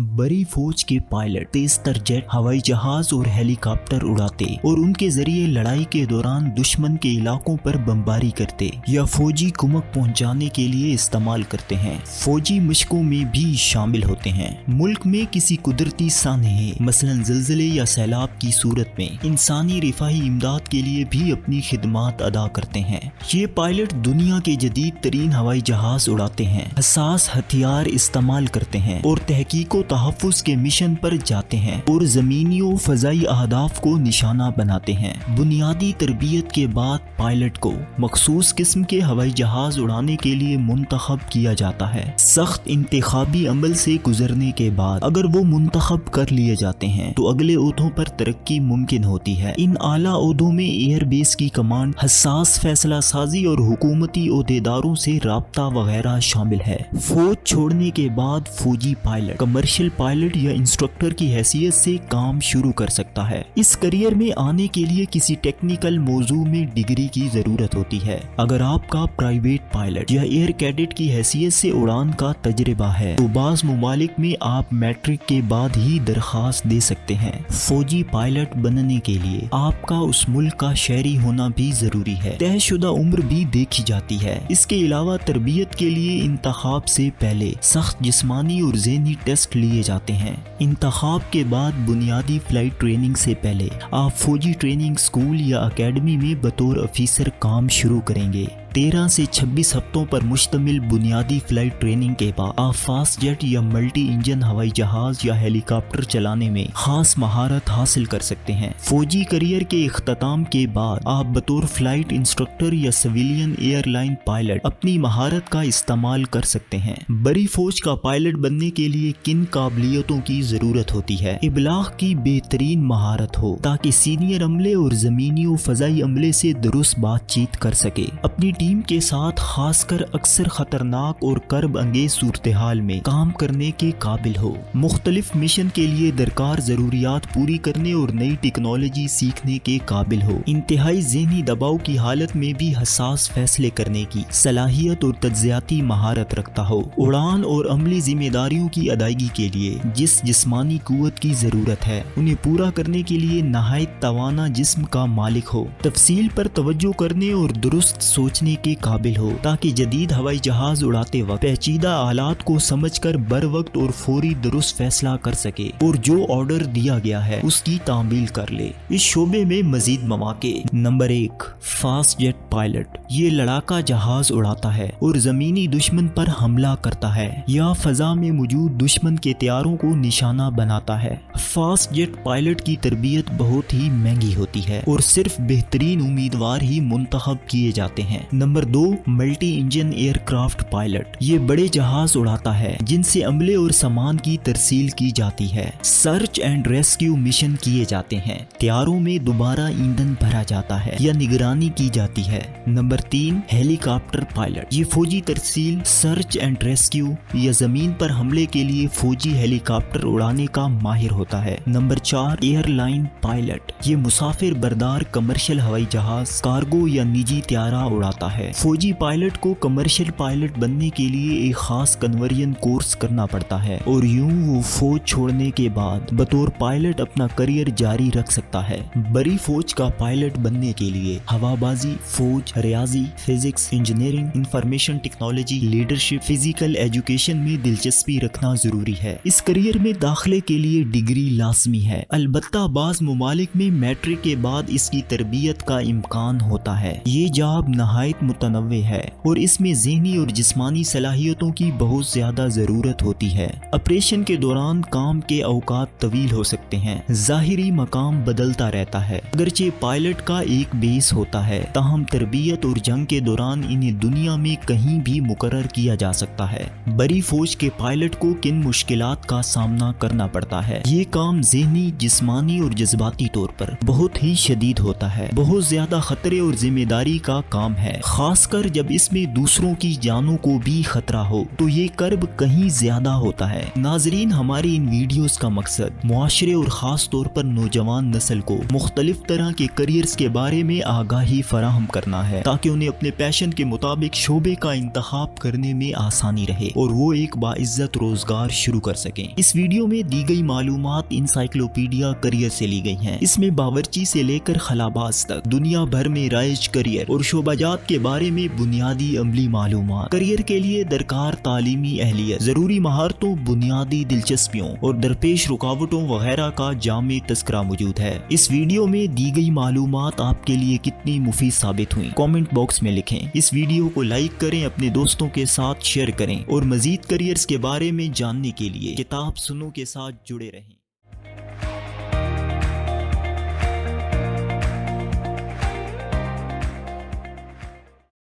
बड़ी फौज के पायलट तेज तर जेट, हवाई जहाज और हेलीकॉप्टर उड़ाते और उनके जरिए लड़ाई के दौरान दुश्मन के इलाकों पर बमबारी करते या फौजी कुमक पहुंचाने के लिए इस्तेमाल करते हैं। फौजी मशकों में भी शामिल होते हैं। मुल्क में किसी कुदरती सानहे मसलन ज़लज़ले या सैलाब की सूरत में इंसानी रिफाही इमदाद के लिए भी अपनी खिदमात अदा करते हैं। ये पायलट दुनिया के जदीद तरीन हवाई जहाज उड़ाते हैं, हसास हथियार इस्तेमाल करते हैं और तहकीक व तहफ़्फ़ुज़ के मिशन पर जाते हैं और ज़मीनी व फ़ज़ाई अहदाफ को निशाना बनाते हैं। बुनियादी तरबियत के बाद पायलट को मखसूस किस्म के हवाई जहाज उड़ाने के लिए मुंतखब किया जाता है। सख्त इंतखाबी अमल से गुजरने के बाद अगर वो मुंतखब कर लिए जाते हैं तो अगले ओहदों पर तरक्की मुमकिन होती है। इन आला ओहदों में एयर बेस की कमांड, हसास फैसला साजी और हुकूमती ओहदेदारों से राब्ता वगैरह शामिल है। फौज छोड़ने के बाद फौजी पायलट कमर्शियल पायलट या इंस्ट्रक्टर की हैसियत से काम शुरू कर सकता है। इस करियर में आने के लिए किसी टेक्निकल मौजू में डिग्री की जरूरत होती है। अगर आपका प्राइवेट पायलट या एयर कैडेट की हैसियत से उड़ान का तजर्बा है तो बाज़ मुमालिक में आप मैट्रिक के बाद ही दरखास्त दे सकते हैं। फौजी पायलट बनने के लिए आपका उस मुल्क का शहरी होना भी जरूरी है। तयशुदा उम्र भी देखी जाती है। इसके अलावा तरबियत के लिए इंतखाब से पहले सख्त जिस्मानी और ज़हनी टेस्ट लिए जाते हैं। इंतखाब के बाद बुनियादी फ्लाइट ट्रेनिंग से पहले आप फौजी ट्रेनिंग स्कूल या अकेडमी में बतौर अफीसर काम शुरू करेंगे। 13 से 26 हफ्तों पर मुश्तमिल बुनियादी फ्लाइट ट्रेनिंग के बाद आप फास्ट जेट या मल्टी इंजन हवाई जहाज या हेलीकॉप्टर चलाने में खास महारत हासिल कर सकते हैं। फौजी करियर के इख्तिताम के बाद आप बतौर फ्लाइट इंस्ट्रक्टर या सिविलियन एयरलाइन पायलट अपनी महारत का इस्तेमाल कर सकते हैं। बड़ी फौज का पायलट बनने के लिए किन काबिलियतों की जरूरत होती है? इबलाग की बेहतरीन महारत हो ताकि सीनियर अमले और जमीनी और फजाई अमले से दुरुस्त बातचीत कर सके। अपनी टीम के साथ खासकर अक्सर खतरनाक और कर्ब अंगेज सूरत हाल में काम करने के काबिल हो। मुख्तलिफ मिशन के लिए दरकार जरूरियात पूरी करने और नई टेक्नोलॉजी सीखने के काबिल हो। इंतहाई ज़हनी दबाव की हालत में भी हसास फैसले करने की सलाहियत और तज्जियाती महारत रखता हो। उड़ान और अमली जिम्मेदारियों की अदायगी के लिए जिस जिस्मानी कुव्वत की जरूरत है उन्हें पूरा करने के लिए नहायत तवाना जिस्म का मालिक हो। तफसील पर तवज्जो करने और दुरुस्त सोचने के काबिल हो ताकि जदीद हवाई जहाज उड़ाते वक्त पेचीदा आलात को समझकर बर वक्त और फौरी दुरुस्त फैसला कर सके और जो ऑर्डर दिया गया है उसकी तामील कर ले। इस शोबे में मजीद मौके। Number 1, fast jet pilot. ये लड़ाका जहाज उड़ाता है और जमीनी दुश्मन पर हमला करता है या फजा में मौजूद दुश्मन के तैयारों को निशाना बनाता है। फास्ट जेट पायलट की तरबियत बहुत ही महंगी होती है और सिर्फ बेहतरीन उम्मीदवार ही मुंतखब किए जाते हैं। Number 2, multi engine aircraft pilot. ये बड़े जहाज उड़ाता है जिनसे अमले और सामान की तरसील की जाती है। सर्च एंड रेस्क्यू मिशन किए जाते हैं। तैयारों में दोबारा ईंधन भरा जाता है या निगरानी की जाती है। Number 3, helicopter pilot. ये फौजी तरसील, सर्च एंड रेस्क्यू या जमीन पर हमले के लिए फौजी हेलीकॉप्टर उड़ाने का माहिर होता है। Number 4, airline pilot. ये मुसाफिर बरदार कमर्शियल हवाई जहाज, कार्गो या निजी त्यारा उड़ाता है। फौजी पायलट को कमर्शियल पायलट बनने के लिए एक खास कन्वर्जन कोर्स करना पड़ता है और यूं वो फौज छोड़ने के बाद बतौर पायलट अपना करियर जारी रख सकता है। बड़ी फौज का पायलट बनने के लिए हवाबाजी, फौज, रियाजी, physics, engineering, information technology, leadership, physical education में दिलचस्पी रखना जरूरी है। इस करियर में दाखिले के लिए डिग्री लाजमी है। अलबत्ता बाज़ मुमालिक में मैट्रिक के बाद इसकी तरबियत का इम्कान होता है। ये जॉब नहायत मुतनव्वे है और इसमें ज़हनी और जिस्मानी सलाहियतों की बहुत ज्यादा जरूरत होती है। ऑपरेशन के दौरान काम के औकात तवील हो सकते हैं। ज़ाहिरी मकाम बदलता रहता है। अगरचे पायलट का एक बेस होता है ताहम तरबियत और जंग के दौरान इन्हें दुनिया में कहीं भी मुकर्रर किया जा सकता है। बड़ी फौज के पायलट को किन मुश्किलात का सामना करना पड़ता है? ये काम ज़हनी, जिस्मानी और जज्बाती तौर पर बहुत ही शदीद होता है। बहुत ज्यादा खतरे और जिम्मेदारी का काम है। खास कर जब इसमें दूसरों की जानों को भी खतरा हो तो ये कर्ब कहीं ज्यादा होता है। नाजरीन, हमारी इन वीडियोस का मकसद मुआशरे और खास तौर पर नौजवान नस्ल को मुख्तलिफ तरह के करियर्स के बारे में आगाही फराहम करना है ताकि उन्हें अपने पैशन के मुताबिक शोबे का इंतखाब करने में आसानी रहे और वो एक बाइज्जत रोजगार शुरू कर सकें। इस वीडियो में दी गई मालूमात इंसाइक्लोपीडिया करियर से ली गई हैं। इसमें बावर्ची से लेकर खलाबाज तक दुनिया भर में राइज करियर और शोबाजात के बारे में बुनियादी अमली मालूमात, करियर के लिए दरकार तालीमी अहलियत, जरूरी महारतों, बुनियादी दिलचस्पियों और दरपेश रुकावटों वगैरह का जामे तस्करा मौजूद है। इस वीडियो में दी गई मालूमात आपके लिए कितनी मुफीद साबित हुई, कमेंट बॉक्स में लिखें। इस वीडियो को लाइक करें, अपने दोस्तों के साथ शेयर करें और मजीद करियर्स के बारे में जानने के लिए किताब सुनो के साथ जुड़े रहें।